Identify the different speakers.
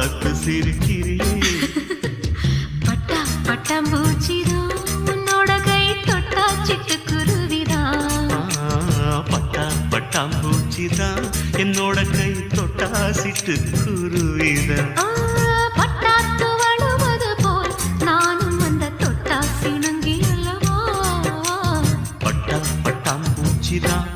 Speaker 1: பார்த்து சிரிக்கிறியே
Speaker 2: பட்டா பட்டாம்பூச்சிதான் உன்னோட கை தொட்டா சிட்டுக்குருவிதான்
Speaker 1: பட்டா பட்டாம்பூச்சிதான் என்னோட கை தொட்டா சிட்டுக்குருவிதான்
Speaker 2: பட்டாத்து வழுவது போல் நானும் அந்த தொட்டா சிணுங்கி அல்லவா
Speaker 1: பட்டா பட்டாம்பூச்சிதான்